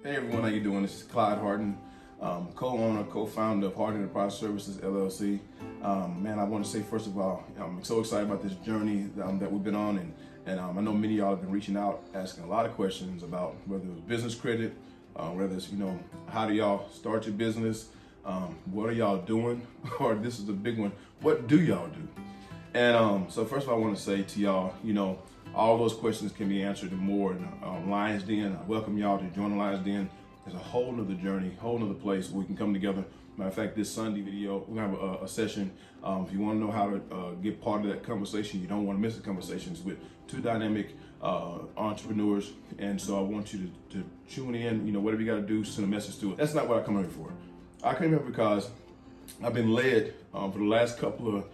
Hey everyone, how you doing? This is Clyde Harden, co-owner, co-founder of Harden Enterprise Services LLC. Man, I want to say first of all, I'm so excited about this journey that we've been on, and I know many of y'all have been reaching out, asking a lot of questions about whether it was business credit, whether it's how do y'all start your business, what are y'all doing, or this is the big one, what do y'all do? And so first of all, I want to say to y'all, all those questions can be answered and more in Lions Den. I welcome y'all to join the Lions Den. There's a whole nother journey, whole nother place where we can come together. Matter of fact, this Sunday video, we're gonna have a session. If you want to know how to get part of that conversation, you don't want to miss the conversations with two dynamic entrepreneurs. And so I want you to tune in, whatever you got to do, send a message to it. That's not what I come here for. I came here because I've been led for the last couple of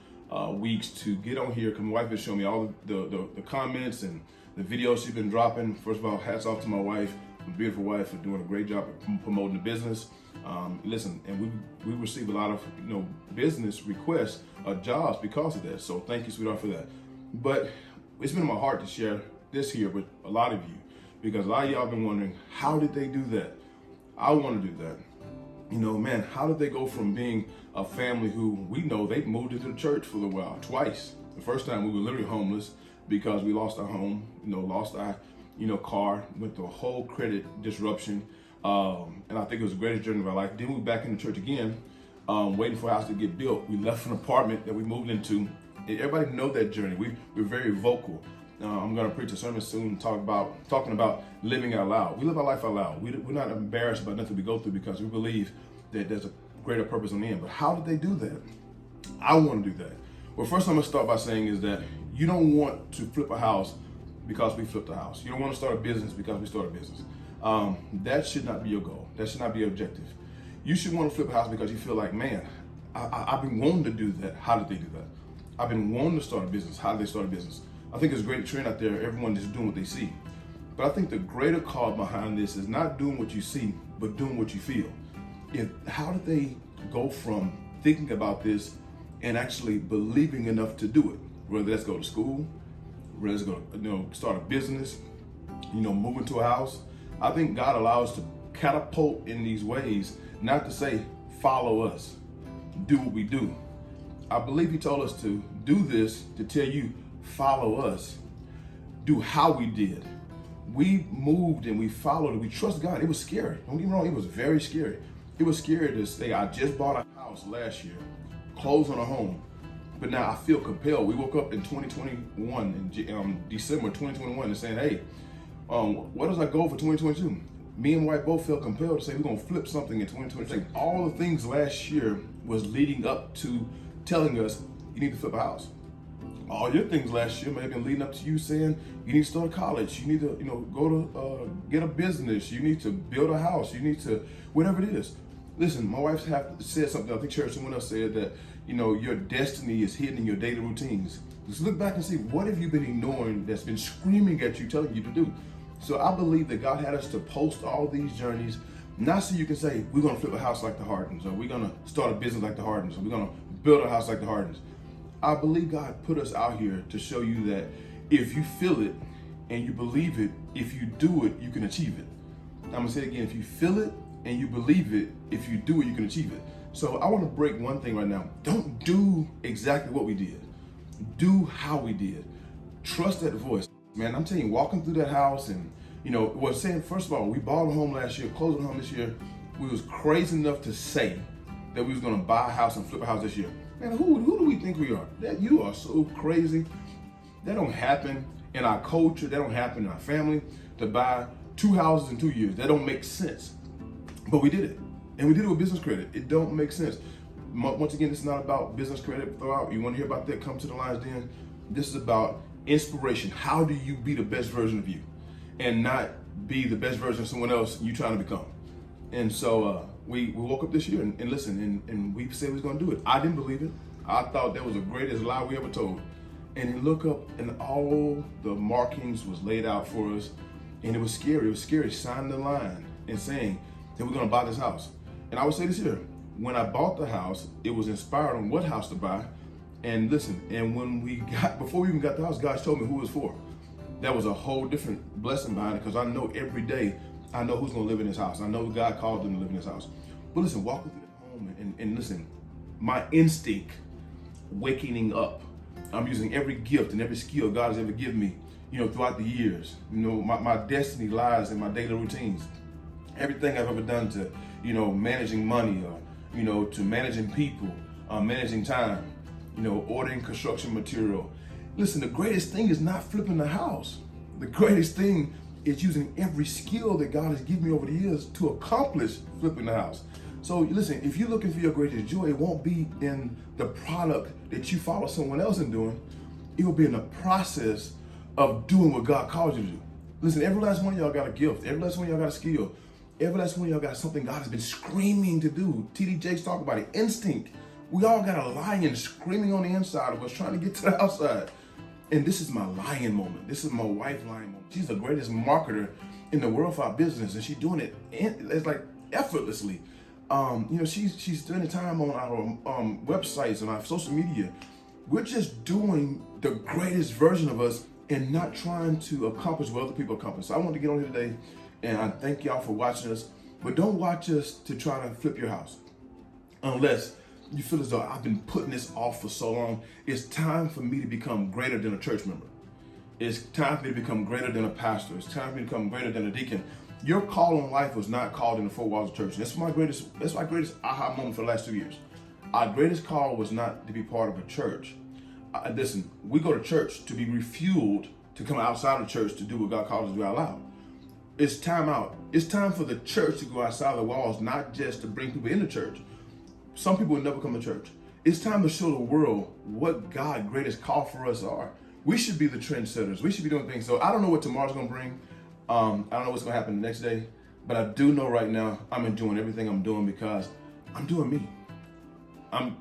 weeks to get on here because my wife has shown me all the comments and the videos she's been dropping. First of all, hats off to my wife, my beautiful wife, for doing a great job at promoting the business. Listen, and we receive a lot of business requests, jobs because of that. So thank you, sweetheart, for that. But it's been in my heart to share this here with a lot of you because a lot of y'all been wondering, how did they do that? I want to do that. Man, how did they go from being a family who we know they moved into the church for a little while, twice. The first time we were literally homeless because we lost our home, lost our, car, went through a whole credit disruption. And I think it was the greatest journey of our life. Then we were back in the church again, waiting for a house to get built. We left an apartment that we moved into. Everybody know that journey. We're very vocal. I'm going to preach a sermon soon talking about living out loud. We live our life out loud. We're not embarrassed about nothing we go through because we believe that there's a greater purpose on the end. But how did they do that? I want to do that. Well, first I'm going to start by saying is that you don't want to flip a house because we flipped a house. You don't want to start a business because we started a business. That should not be your goal. That should not be your objective. You should want to flip a house because you feel like, man, I've been wanting to do that. How did they do that? I've been wanting to start a business. How did they start a business? I think there's a great trend out there. Everyone is doing what they see. But I think the greater call behind this is not doing what you see, but doing what you feel. How did they go from thinking about this and actually believing enough to do it? Whether that's go to school, whether that's go start a business, move into a house. I think God allows us to catapult in these ways, not to say follow us, do what we do. I believe He told us to do this to tell you, follow us, do how we did. We moved and we followed and we trust God. It was scary. Don't get me wrong, it was very scary. It was scary to say, I just bought a house last year, closed on a home, but now I feel compelled. We woke up in 2021, in December 2021, and saying, hey, what does our goal for 2022? Me and my wife both felt compelled to say we're gonna flip something in 2023. All the things last year was leading up to telling us you need to flip a house. All your things last year may have been leading up to you saying you need to start college, you need to go to get a business, you need to build a house, you need to whatever it is. Listen, my wife said something. I think someone else said that your destiny is hidden in your daily routines. Just look back and see what have you been ignoring that's been screaming at you, telling you to do. So I believe that God had us to post all these journeys, not so you can say we're gonna flip a house like the Hardens, or we're gonna start a business like the Hardens, or we're gonna build a house like the Hardens. I believe God put us out here to show you that if you feel it and you believe it, if you do it, you can achieve it. I'm gonna say it again, if you feel it and you believe it, if you do it, you can achieve it. So I wanna break one thing right now. Don't do exactly what we did. Do how we did. Trust that voice. Man, I'm telling you, walking through that house and, saying, first of all, we bought a home last year, closed a home this year. We was crazy enough to say that we was gonna buy a house and flip a house this year. Man, who do we think we are? That you are so crazy. That don't happen in our culture. That don't happen in our family to buy 2 houses in 2 years. That don't make sense. But we did it. And we did it with business credit. It don't make sense. Once again, this is not about business credit. You want to hear about that, come to the Lions Den. This is about inspiration. How do you be the best version of you and not be the best version of someone else you trying to become? And so we woke up this year and listened, and we said we was gonna do it. I didn't believe it. I thought that was the greatest lie we ever told. And you look up and all the markings was laid out for us, and it was scary. It was scary signing the line and saying that we're gonna buy this house. And I would say this here, when I bought the house, it was inspired on what house to buy. And listen, and before we even got the house, God told me who it was for. That was a whole different blessing behind it, because I know every day I know who's going to live in this house. I know God called them to live in this house. But listen, walking through the home and listen, my instinct, waking up, I'm using every gift and every skill God has ever given me, throughout the years. My destiny lies in my daily routines. Everything I've ever done to, managing money or, to managing people, managing time, ordering construction material. Listen, the greatest thing is not flipping the house. The greatest thing is using every skill that God has given me over the years to accomplish flipping the house. So listen, if you're looking for your greatest joy, it won't be in the product that you follow someone else in doing. It will be in the process of doing what God called you to do. Listen, every last one of y'all got a gift. Every last one of y'all got a skill. Every last one of y'all got something God has been screaming to do. TD Jakes talk about it. Instinct. We all got a lion screaming on the inside of us, trying to get to the outside. And this is my lion moment. This is my wife lion moment. She's the greatest marketer in the world for our business, and she's doing it. It's like effortlessly. She's spending time on our websites and our social media. We're just doing the greatest version of us and not trying to accomplish what other people accomplish. So I want to get on here today, and I thank y'all for watching us. But don't watch us to try to flip your house, unless you feel as though I've been putting this off for so long. It's time for me to become greater than a church member. It's time for me to become greater than a pastor. It's time for me to become greater than a deacon. Your call in life was not called in the four walls of church. That's my greatest aha moment for the last 2 years. Our greatest call was not to be part of a church. Listen, we go to church to be refueled to come outside of church to do what God calls us to do out loud. It's time out. It's time for the church to go outside the walls, not just to bring people into church. Some people will never come to church. It's time to show the world what God's greatest call for us are. We should be the trendsetters. We should be doing things. So I don't know what tomorrow's going to bring. I don't know what's going to happen the next day. But I do know right now I'm enjoying everything I'm doing because I'm doing me.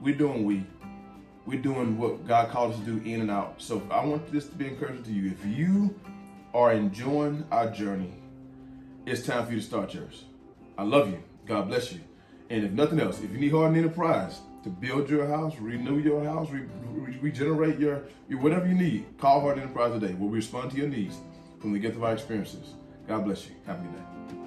We're doing what God called us to do in and out. So I want this to be encouraging to you. If you are enjoying our journey, it's time for you to start yours. I love you. God bless you. And if nothing else, if you need Harden Enterprise to build your house, renew your house, regenerate your whatever you need, call Harden Enterprise today. We'll respond to your needs from the gift of our experiences. God bless you. Have a good day.